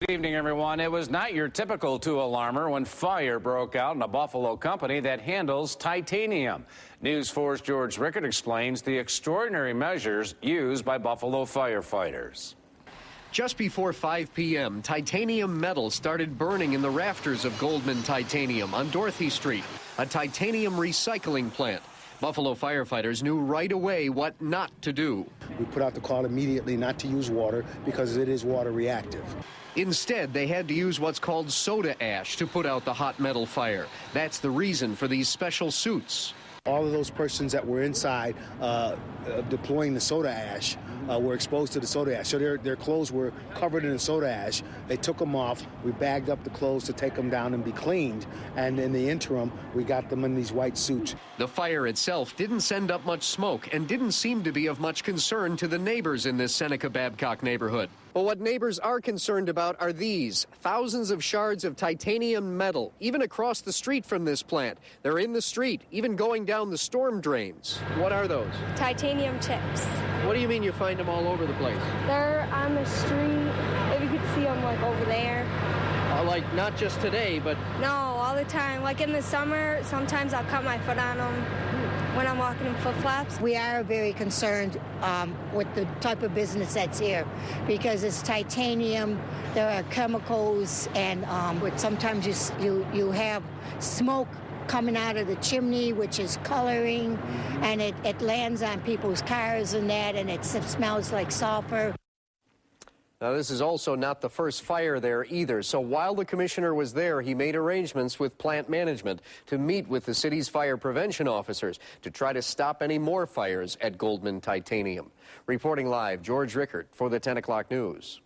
Good evening, everyone. It was not your typical two-alarmer when fire broke out in a Buffalo company that handles titanium. News 4's George Rickert explains the extraordinary measures used by Buffalo firefighters. Just before 5 p.m., titanium metal started burning in the rafters of Goldman Titanium on Dorothy Street, a titanium recycling plant. Buffalo firefighters knew right away what not to do. We put out the call immediately not to use water because it is water reactive. Instead, they had to use what's called soda ash to put out the hot metal fire. That's the reason for these special suits. All of those persons that were inside deploying the soda ash were exposed to the soda ash. So their clothes were covered in the soda ash. They took them off. We bagged up the clothes to take them down and be cleaned. And in the interim, we got them in these white suits. The fire itself didn't send up much smoke and didn't seem to be of much concern to the neighbors in this Seneca Babcock neighborhood. But what neighbors are concerned about are these thousands of shards of titanium metal, even across the street from this plant. They're in the street, even going down the storm drains. What are those? Titanium chips. What do you mean you find them all over the place? They're on the street. If you could see them, like, over there. Like, not just today, but... No, all the time. Like, in the summer, sometimes I'll cut my foot on them when I'm walking in flip-flops. We are very concerned with the type of business that's here because it's titanium, there are chemicals, and sometimes you have smoke coming out of the chimney, which is coloring, and it lands on people's cars and that, and it smells like sulfur. Now, this is also not the first fire there either. So while the commissioner was there, he made arrangements with plant management to meet with the city's fire prevention officers to try to stop any more fires at Goldman Titanium. Reporting live, George Rickert for the 10 o'clock news.